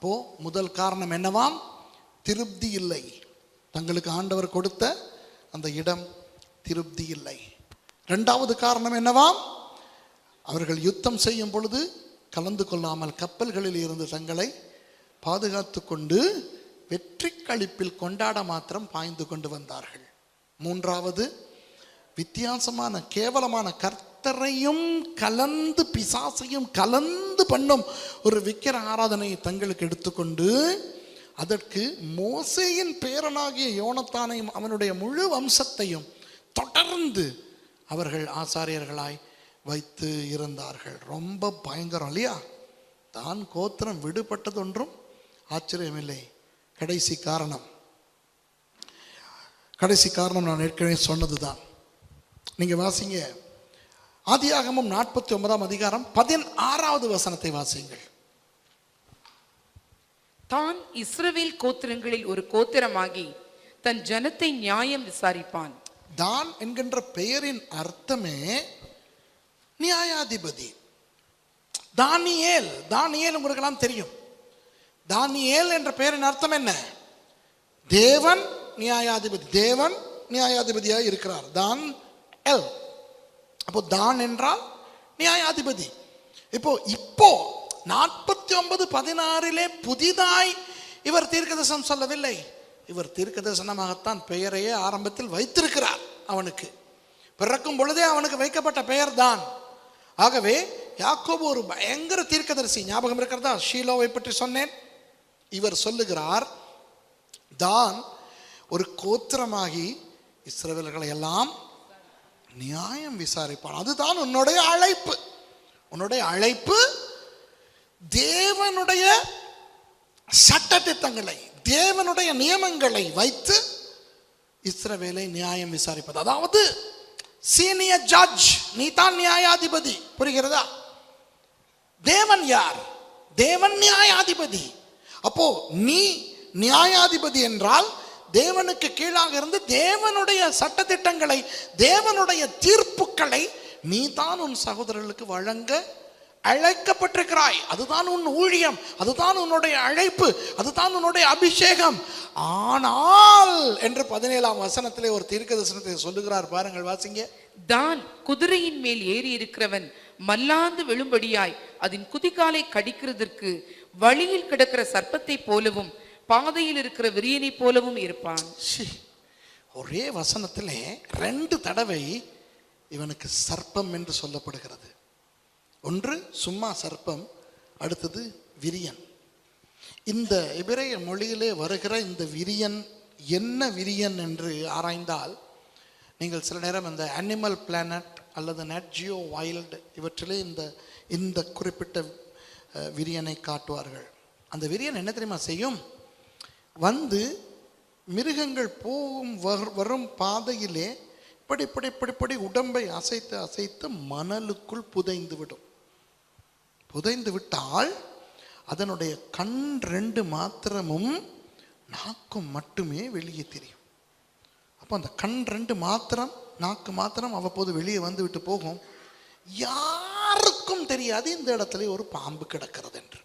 அப்போ முதல் காரணம் என்னவாம்? திருப்தி இல்லை. தங்களுக்கு ஆண்டவர் கொடுத்த அந்த இடம் திருப்தி இல்லை. இரண்டாவது காரணம் என்னவாம்? அவர்கள் யுத்தம் செய்யும் பொழுது கலந்து கொள்ளாமல் கப்பல்களில் இருந்து தங்களை பாதுகாத்து கொண்டு வெற்றி களிப்பில் கொண்டாட மாத்திரம் பாய்ந்து கொண்டு வந்தார்கள். மூன்றாவது, வித்தியாசமான கேவலமான கர்த்தரையும் கலந்து பிசாசையும் கலந்து பண்ணும் ஒரு விக்கிர ஆராதனையை தங்களுக்கு எடுத்துக்கொண்டு அதற்கு மோசேயின் பேரனாகிய யோனத்தானையும் அவனுடைய முழு வம்சத்தையும் தொடர்ந்து அவர்கள் ஆசாரியர்களாய் வைத்து இருந்தார்கள். ரொம்ப பயங்கரம் இல்லையா? தான் கோத்திரம் விடுபட்டது ஒன்றும் ஆச்சரியமில்லை. கடைசி காரணம் நான் ஏற்கனவே சொன்னதுதான். நீங்க வாசிங்க, ஆதியாகமம் 49ஆம் அதிகாரம் 16வது வசனத்தை வாசிங்கள். தான் இஸ்ரவேல் கோத்திரங்களில் ஒரு கோத்திரமாகி தன் ஜனத்தை நியாயம் விசாரிப்பான். தான் என்கின்ற பெயரின் அர்த்தமே நியாயாதிபதி. தானியேல் உங்களுக்கெல்லாம் தெரியும். தானியேல் என்ற பெயரின் அர்த்தம் என்ன? தேவன் நியாயாதிபதி. தேவன் நியாயாதிபதியாக இருக்கிறார். தான் எல். அப்போ தான் என்றால் நியாயாதிபதி. இப்போ 49:16 புதிதாய் இவர் தீர்க்கதரிசனம் சொல்லவில்லை. இவர் தீர்க்கதரிசனமாகத்தான் பெயரையே ஆரம்பத்தில் வைத்திருக்கிறார். அவனுக்கு பிறக்கும் பொழுதே அவனுக்கு வைக்கப்பட்ட பெயர் தான். ஆகவே யாக்கோபு ஒரு பயங்கர தீர்க்கதரிசி. ஞாபகம் இருக்கிறதா? ஷீலோவை பற்றி சொன்னேன். இவர் சொல்லுகிறார், தான் ஒரு கோத்திரமாகி இஸ்ரவேலர்களை எல்லாம் நியாயம் விசாரிப்பான். அதுதான் உன்னுடைய அழைப்பு. உன்னுடைய அழைப்பு தேவனுடைய சட்டதிட்டங்களை, தேவனுடைய நியமங்களை வைத்து இஸ்ரவேலை நியாயம் விசாரிப்பது. அதாவது சீனியர் ஜட்ஜ், நீ தான் நியாயாதிபதி. புரிகிறதா? தேவன் யார்? தேவன் நியாயாதிபதி. அப்போ நீ நியாயாதிபதி என்றால் தேவனுக்கு கீழாக இருந்து தேவனுடைய சட்டதிட்டங்களை, தேவனுடைய தீர்ப்புகளை நீ தான் உன் சகோதரர்களுக்கு வழங்க அழைக்கப்பட்டிருக்கிறாய். அதுதான் உன் ஊழியம், அதுதான் உன்னுடைய அழைப்பு, அதுதான் உன்னுடைய அபிஷேகம். ஆனால் என்று 17ஆம் வசனத்திலே ஒரு தீர்க்கதரிசனத்தை சொல்லுகிறார். பாருங்கள், வாசிங்க. தான் குதிரையின் மேல் ஏறி இருக்கிறவன் மல்லாந்து விழும்படியாய் அதன் குதிகாலை கடிக்கிறதற்கு வழியில் கிடக்கிற சர்ப்பத்தை போலவும் பாதையில் இருக்கிற விரியனை போலவும் இருப்பான். ஒரே வசனத்திலே 2 தடவை இவனுக்கு சர்ப்பம் என்று சொல்லப்படுகிறது. ஒன்று சும்மா சர்ப்பம், அடுத்தது விரியன். இந்த எபிரேய மொழியிலே வருகிற இந்த விரியன் என்ன விரியன் என்று ஆராய்ந்தால் நீங்கள் சில நேரம் இந்த அனிமல் பிளானட் அல்லது நெட் ஜியோ வைல்டு இவற்றிலே இந்த குறிப்பிட்ட விரியனை காட்டுவார்கள். அந்த விரியன் என்ன தெரியுமா செய்யும்? வந்து மிருகங்கள் போகும் வரும் பாதையிலே இப்படி உடம்பை அசைத்து அசைத்து மணலுக்குள் புதைந்து விடும். புதைந்து விட்டால் அதனுடைய கண் 2 மாத்திரமும் நாக்கும் மட்டுமே வெளியே தெரியும். அப்போ அந்த கண் 2 மாத்திரம், நாக்கு மாத்திரம் அவ்வப்போது வெளியே வந்து விட்டு போகும். யாருக்கும் தெரியாது இந்த இடத்துல ஒரு பாம்பு கிடக்கிறது என்று.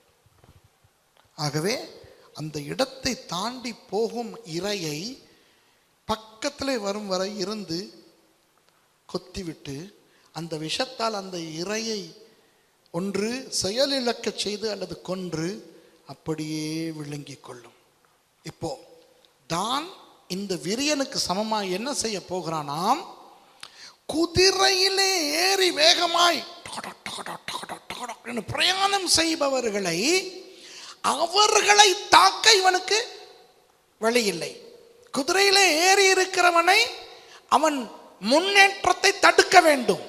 ஆகவே அந்த இடத்தை தாண்டி போகும் இரையை பக்கத்திலே வரும் வரை இருந்து கொத்திவிட்டு அந்த விஷத்தால் அந்த இரையை ஒன்று செயலிழக்க செய்து அல்லது கொன்று அப்படியே விழுங்கி கொள்ளும். இப்போ தான் இந்த விரியனுக்கு சமமாய் என்ன செய்ய போகிறானாம்? குதிரையிலே ஏறி வேகமாய் பிரயாணம் செய்பவர்களை, அவர்களை தாக்க இவனுக்கு வழி இல்லை. குதிரையிலே ஏறி இருக்கிறவனை அவன் முன்னேற்றத்தை தடுக்க வேண்டும்,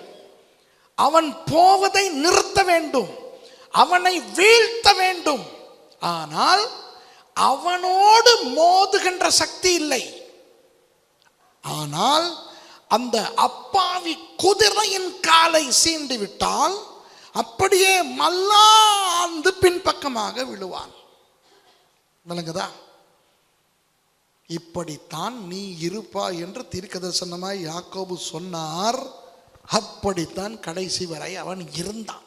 அவன் போவதை நிறுத்த வேண்டும், அவனை வீழ்த்த வேண்டும். ஆனால் அவனோடு மோதுகின்ற சக்தி இல்லை. ஆனால் அந்த அப்பாவி குதிரையின் காலை சீண்டி விட்டால் அப்படியே மல்லாந்து பின்பக்கமாக விழுவான். விளங்குதா? இப்படித்தான் நீ இருப்பாய் என்று தீர்க்கதரிசனமாய் யாக்கோபு சொன்னார். அப்படித்தான் கடைசி வரை அவன் இருந்தான்.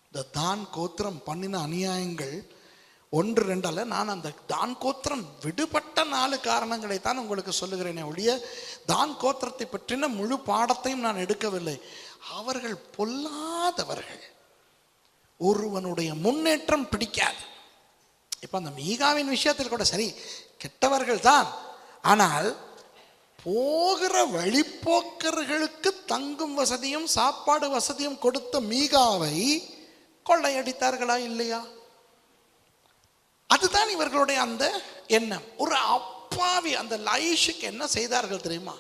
இந்த தான் கோத்திரம் பண்ணின அநியாயங்கள் ஒன்று ரெண்டல்ல, நான் அந்த தான் கோத்திரம் விடுபட்ட 4 காரணங்களை தான் உங்களுக்கு சொல்லுகிறேனே ஒழிய தான் கோத்திரத்தை பற்றின முழு பாடத்தையும் நான் எடுக்கவில்லை. அவர்கள் பொல்லாதவர்கள், ஒருவனுடைய முன்னேற்றம் பிடிக்காது. இப்ப அந்த மீகாவின் விஷயத்தில் கூட சரி, கெட்டவர்கள் தான், ஆனால் போகிற வழிப்போக்கர்களுக்கு தங்கும் வசதியும் சாப்பாடு வசதியும் கொடுத்த மீகாவை கொள்ளையடித்தார்களா இல்லையா? அதுதான் இவர்களுடைய அந்த எண்ணம். ஒரு அப்பாவி அந்த லைஷுக்கு என்ன செய்தார்கள் தெரியுமா?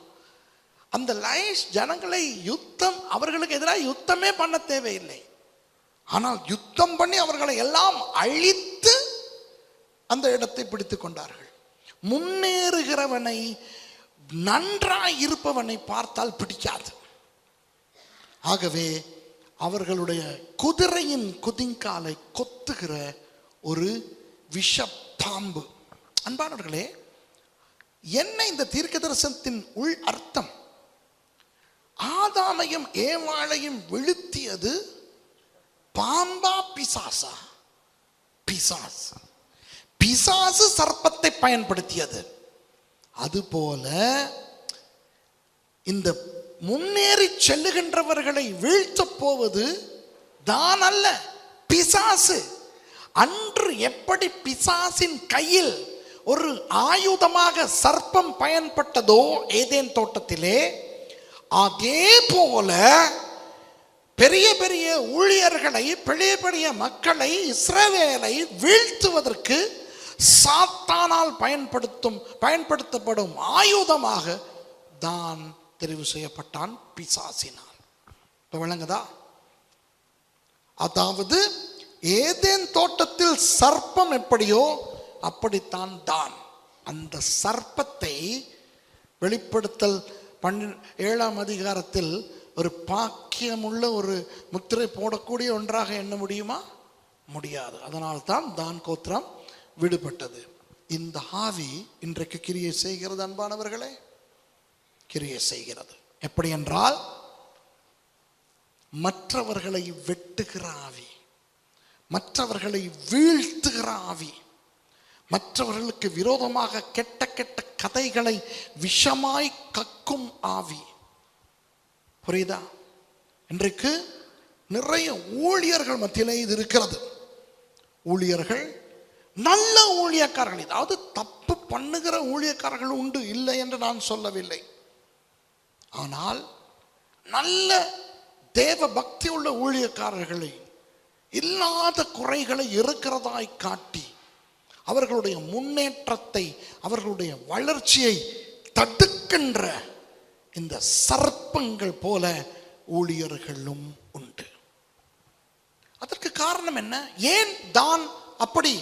அந்த லைஷ் ஜனங்களை அவர்களுக்கு எதிராக யுத்தமே பண்ண தேவையில்லை, ஆனால் யுத்தம் பண்ணி அவர்களை எல்லாம் அழித்து அந்த இடத்தை பிடித்துக் கொண்டார்கள். முன்னேறுகிறவனை, நன்றாய் இருப்பவனை பார்த்தால் பிடிக்காது. ஆகவே அவர்களுடைய குதிரையின் குதிங்காலை கொத்துகிற ஒரு விஷப்பாம்பு. அன்பானவர்களே, என்ன இந்த தீர்க்க தரிசனத்தின் உள் அர்த்தம்? ஆதாமையும் ஏவாளையும் வீழ்த்தியது பாம்பா பிசாசா? பிசாசு. பிசாசு சர்ப்பத்தை பயன்படுத்தியது. அதுபோல இந்த முன்னேறி செல்லுகின்றவர்களை வீழ்த்த போவது தான் அல்ல, பிசாசு. அன்று எப்படி பிசாசின் கையில் ஒரு ஆயுதமாக சர்ப்பம் பயன்பட்டதோ ஏதேன் தோட்டத்திலே, அதே போல பெரிய பெரிய ஊழியர்களை, பெரிய பெரிய மக்களை, இஸ்ரவேலை வீழ்த்துவதற்கு சாத்தானால் பயன்படுத்தப்படும் ஆயுதமாக தான் தெரிவு செய்யப்பட்டான் பிசாசினால். இப்ப விளங்குதா? அதாவது ஏதேன் தோட்டத்தில் சர்ப்பம் எப்படியோ அப்படித்தான் தான். அந்த சர்ப்பத்தை வெளிப்படுத்தல் 7ஆம் அதிகாரத்தில் ஒரு பாக்கியமுள்ள ஒரு முத்திரை போடக்கூடிய ஒன்றாக எண்ண முடியுமா? முடியாது. அதனால்தான் தான் கோத்திரம் விடுபட்டது. இந்த ஆவி இன்றைக்கு கிரியை செய்கிறது. அன்பானவர்களே, கிரியை செய்கிறது. எப்படி என்றால், மற்றவர்களை வெட்டுகிற ஆவி, மற்றவர்களை வீழ்த்துகிற ஆவி, மற்றவர்களுக்கு விரோதமாக கெட்ட கெட்ட கதைகளை விஷமாய் கக்கும் ஆவி. புரியுதா? இன்றைக்கு நிறைய ஊழியர்கள் மத்தியிலே இது இருக்கிறது. ஊழியர்கள், நல்ல ஊழியக்காரர்கள், அதாவது தப்பு பண்ணுகிற ஊழியக்காரர்கள் உண்டு, இல்லை என்று நான் சொல்லவில்லை. ஆனால் நல்ல தேவ பக்தி உள்ள ஊழியக்காரர்களை இல்லாத குறைகளை இருக்கிறதாய் காட்டி அவர்களுடைய முன்னேற்றத்தை, அவர்களுடைய வளர்ச்சியை தடுக்கின்ற இந்த சர்ப்பங்கள் போல ஊழியர்களும் உண்டு. அதற்கு காரணம் என்ன? ஏன் தான் அப்படி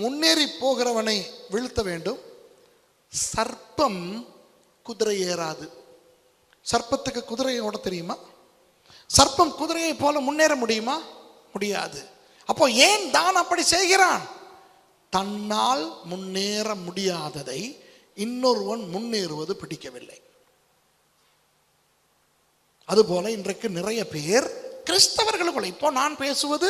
முன்னேறி போகிறவனை வீழ்த்த வேண்டும்? சர்ப்பம் குதிரை ஏறாது. சர்ப்பத்துக்கு குதிரையை ஓட தெரியுமா? சர்ப்பம் குதிரையை போல முன்னேற முடியுமா? முடியாது. அப்போ ஏன் தான் அப்படி செய்கிறான்? தன்னால் முன்னேற முடியாததை இன்னொருவன் முன்னேறுவது பிடிக்கவில்லை. அதுபோல இன்றைக்கு நிறைய பேர் கிறிஸ்தவர்களுக்குள்ள, இப்போ நான் பேசுவது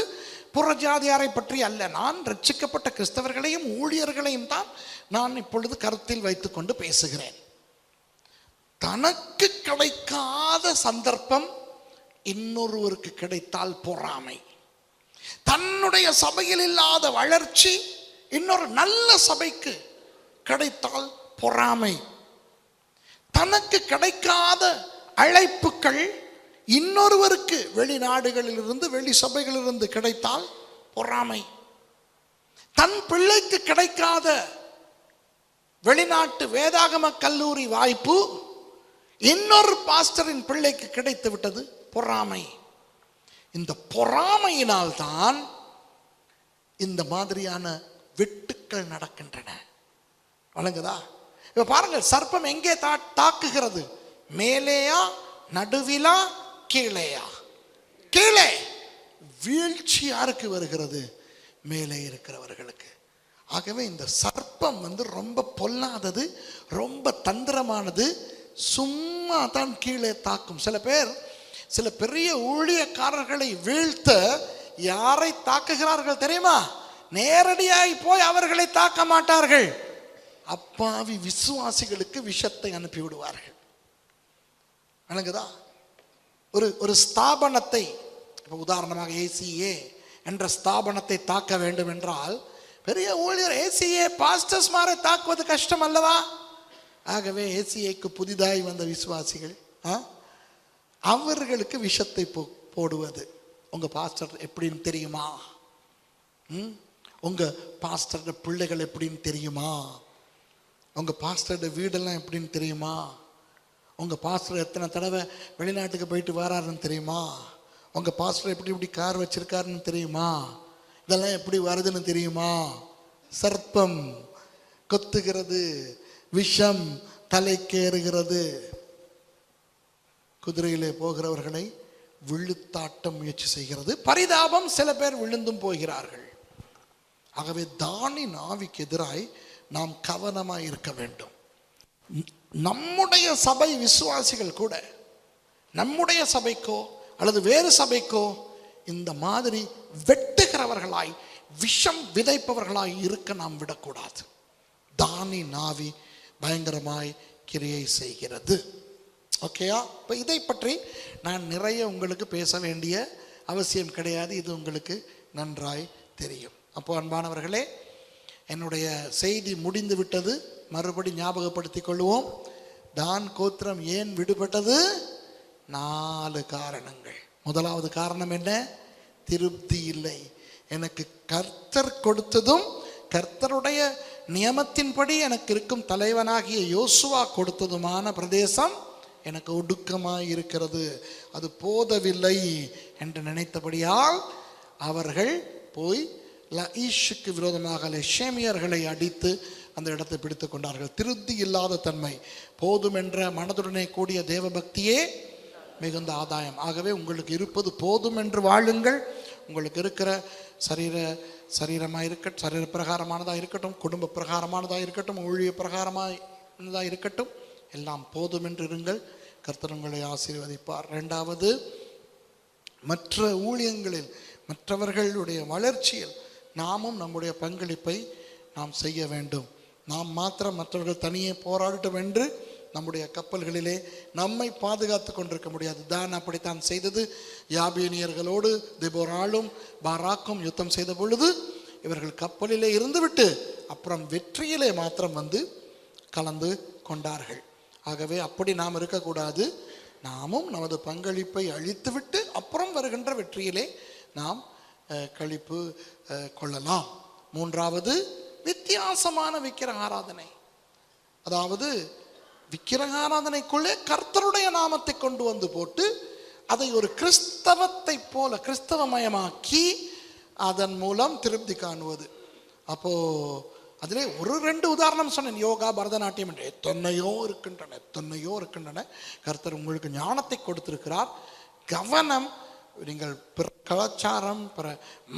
புறஜாதியாரை பற்றி அல்ல, நான் ரட்சிக்கப்பட்ட கிறிஸ்தவர்களையும் ஊழியர்களையும் தான் நான் இப்பொழுது கருத்தில் வைத்துக் கொண்டு பேசுகிறேன். தனக்கு கிடைக்காத சந்தர்ப்பம் இன்னொருவருக்கு கிடைத்தால் பொறாமை, தன்னுடைய சபையில் இல்லாத வளர்ச்சி இன்னொரு நல்ல சபைக்கு கிடைத்தால் பொறாமை, தனக்கு கிடைக்காத அழைப்புகள் இன்னொருவருக்கு வெளிநாடுகளில் இருந்து, வெளி சபைகளிலிருந்து கிடைத்தால் பொறாமை, தன் பிள்ளைக்கு கிடைக்காத வெளிநாட்டு வேதாகம கல்லூரி வாய்ப்பு இன்னொரு பாஸ்டரின் பிள்ளைக்கு கிடைத்து விட்டது, பொறாமை. இந்த பொறாமையினால் தான் இந்த மாதிரியான வெட்டுக்கள் நடக்கின்றன. வழங்குதா? இப்ப பாருங்கள், சர்ப்பம் எங்கே தாக்குகிறது? மேலேயா, நடுவிலா, கீழேயா? கீழே. வீழ்ச்சி யாருக்கு வருகிறது? மேலே இருக்கிறவர்களுக்கு. ஆகவே இந்த சர்ப்பம் ரொம்ப பொல்லாதது, ரொம்ப தந்திரமானது. சும்மா தான் கீழே தாக்கும். சில பேர், சில பெரிய ஊழியக்காரர்களை வீழ்த்த யாரை தாக்குகிறார்கள் தெரியுமா? நேரடியாய் போய் அவர்களை தாக்க மாட்டார்கள். அப்பாவி விசுவாசிகளுக்கு விஷத்தை அனுப்பி விடுவார்கள். வணங்குதா? ஒரு ஸ்தாபனத்தை, இப்போ உதாரணமாக ACA என்ற ஸ்தாபனத்தை தாக்க வேண்டும் என்றால் பெரிய ஊழியர் ACA பாஸ்டர்ஸ் மாரை தாக்குவது கஷ்டம் அல்லவா? ஆகவே ACAக்கு புதிதாய் வந்த விசுவாசிகள் அவர்களுக்கு விஷத்தை போடுவது. உங்க பாஸ்டர் எப்படின்னு தெரியுமா? உங்க பாஸ்டர் பிள்ளைகள் எப்படின்னு தெரியுமா? உங்க பாஸ்டர் வீடெல்லாம் எப்படின்னு தெரியுமா? உங்க பாஸ்டர் எத்தனை தடவை வெளிநாட்டுக்கு போயிட்டு வராருன்னு தெரியுமா? உங்க பாஸ்டர் எப்படி கார் வச்சிருக்காருன்னு தெரியுமா? இதெல்லாம் எப்படி வருதுன்னு தெரியுமா? சர்ப்பம் கொத்துகிறது, விஷம் தலைக்கேறுகிறது. குதிரையிலே போகிறவர்களை விழுத்தாட்ட முயற்சி செய்கிறது. பரிதாபம், சில பேர் விழுந்தும் போகிறார்கள். ஆகவே தானின் ஆவிக்கு எதிராய் நாம் கவனமாய் இருக்க வேண்டும். நம்முடைய சபை விசுவாசிகள் கூட நம்முடைய சபைக்கோ அல்லது வேறு சபைக்கோ இந்த மாதிரி வெட்டுகிறவர்களாய் விஷம் விதைப்பவர்களாய் இருக்க நாம் விடக்கூடாது. தானின் ஆவி பயங்கரமாய் கிரியை செய்கிறது. ஓகேயா? இப்போ இதை பற்றி நான் நிறைய உங்களுக்கு பேச வேண்டிய அவசியம் கிடையாது. இது உங்களுக்கு நன்றாய் தெரியும். அப்போ அன்பானவர்களே, என்னுடைய செய்தி முடிந்து விட்டது. மறுபடி ஞாபகப்படுத்திக் கொள்வோம். தான் கோத்திரம் ஏன் விடுபட்டது? 4 காரணங்கள். முதலாவது காரணம் என்ன? திருப்தி இல்லை. எனக்கு கர்த்தர் கொடுத்ததும் கர்த்தருடைய நியமத்தின்படி எனக்கு இருக்கும் தலைவனாகிய யோசுவா கொடுத்ததுமான பிரதேசம் எனக்கு ஒடுக்கமாய் இருக்கிறது, அது போதவில்லை என்று நினைத்தபடியால் அவர்கள் போய் லஈஷுக்கு விரோதமாக லேஷேமியர்களை அடித்து அந்த இடத்தை பிடித்து கொண்டார்கள். திருப்தி இல்லாத தன்மை. போதும் என்ற மனதுடனே கூடிய தேவ பக்தியே மிகுந்த ஆதாயம். ஆகவே உங்களுக்கு இருப்பது போதும் என்று வாழுங்கள். உங்களுக்கு இருக்கிற சரீரமாக இருக்கட்டும், சரீர பிரகாரமானதாக இருக்கட்டும், குடும்ப பிரகாரமானதாக இருக்கட்டும், ஊழிய பிரகாரமானதாக இருக்கட்டும், எல்லாம் போதும் என்று இருங்கள். கர்த்தர் உங்களை ஆசீர்வதிப்பார். 2வது, மற்ற ஊழியங்களில் மற்றவர்களுடைய வளர்ச்சியில் நாமும் நம்முடைய பங்களிப்பை நாம் செய்ய வேண்டும். நாம் மாத்திரம் மற்றவர்கள் தனியே போராடட்டும் என்று நம்முடைய கப்பல்களிலே நம்மை பாதுகாத்து கொண்டிருக்க முடியாது. தான் அப்படித்தான் செய்தது. யாபீனியர்களோடு தெபோராலும் பாராக்கும் யுத்தம் செய்த பொழுது இவர்கள் கப்பலிலே இருந்துவிட்டு அப்புறம் வெற்றியிலே மாத்திரம் வந்து கலந்து கொண்டார்கள். ஆகவே அப்படி நாம் இருக்கக்கூடாது. நாமும் நமது பங்களிப்பை அழித்துவிட்டு அப்புறம் வருகின்ற வெற்றியிலே நாம் கழிப்பு கொள்ளலாம். 3வது, வித்தியாசமான விக்கிரக ஆராதனை. அதாவது விக்கிரக ஆராதனைக்குள்ளே கர்த்தருடைய நாமத்தை கொண்டு வந்து போட்டு அதை ஒரு கிறிஸ்தவத்தை போல கிறிஸ்தவமயமாக்கி அதன் மூலம் திருப்தி காணுவது. அப்போ அதிலே 1-2 உதாரணம் சொன்னேன். யோகா, பரதநாட்டியம் என்று எத்தனையோ இருக்கின்றன. கர்த்தர் உங்களுக்கு ஞானத்தை கொடுத்திருக்கிறார். கவனம். நீங்கள் பிற கலாச்சாரம், பிற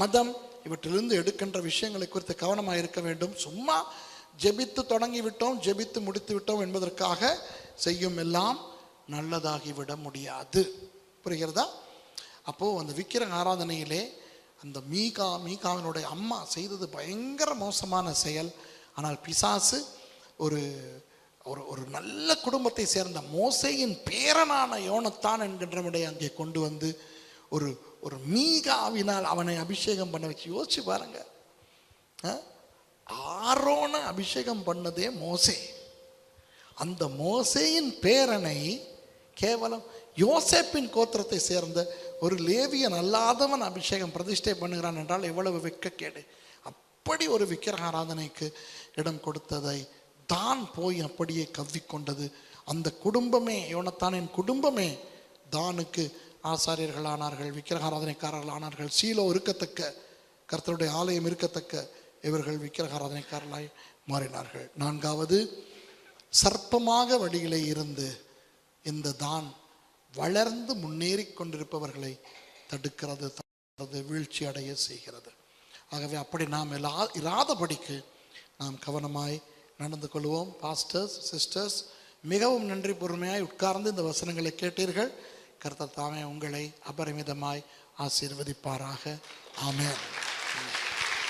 மதம் இவற்றிலிருந்து எடுக்கின்ற விஷயங்களை குறித்து கவனமாக இருக்க வேண்டும். சும்மா ஜெபித்து தொடங்கி விட்டோம், ஜெபித்து முடித்து விட்டோம் என்பதற்காக செய்யும் எல்லாம் நல்லதாகிவிட முடியாது. புரிகிறதா? அப்போது அந்த விக்கிரக ஆராதனையிலே அந்த மீகாவினுடைய அம்மா செய்தது பயங்கர மோசமான செயல். ஆனால் பிசாசு ஒரு ஒரு நல்ல குடும்பத்தை சேர்ந்த மோசேயின் பேரனான யோனத்தான் என்கின்றவனை அங்கே கொண்டு வந்து ஒரு மீகாவினால் அவனை அபிஷேகம் பண்ண வச்சு. யோசிச்சு பாருங்க, ஆரோன அபிஷேகம் பண்ணதே மோசே. அந்த மோசேயின் பேரனை கேவலம் யோசேப்பின் கோத்திரத்தை சேர்ந்த ஒரு லேவியன் அல்லாதவன் அபிஷேகம் பிரதிஷ்டை பண்ணுகிறான் என்றால் எவ்வளவு வெட்கக்கேடு. அப்படி ஒரு விக்கிரக ஆராதனைக்கு இடம் கொடுத்ததை தான் போய் அப்படியே கவ்விக்கொண்டது. அந்த குடும்பமே, யோனத்தானின் குடும்பமே தானுக்கு ஆசாரியர்களானார்கள், விக்கிரக ஆராதனைக்காரர்கள் ஆனார்கள். சீலோ இருக்கத்தக்க, கர்த்தருடைய ஆலயம் இருக்கத்தக்க இவர்கள் விக்கிரக ஆராதனைக்காரர்களாய் மாறினார்கள். 4வது, சர்ப்பமாக வழியிலே இருந்து இந்த தான் வளர்ந்து முன்னேறி கொண்டிருப்பவர்களை தடுக்கிறது, வீழ்ச்சி அடைய செய்கிறது. ஆகவே அப்படி நாம் இராதபடிக்கு நாம் கவனமாய் நடந்து கொள்வோம். பாஸ்டர்ஸ், சிஸ்டர்ஸ், மிகவும் நன்றி. பொறுமையாய் உட்கார்ந்து இந்த வசனங்களை கேட்டீர்கள். கர்த்தர் தாமே உங்களை அபரிமிதமாய் ஆசீர்வதிப்பாராக. ஆமென்.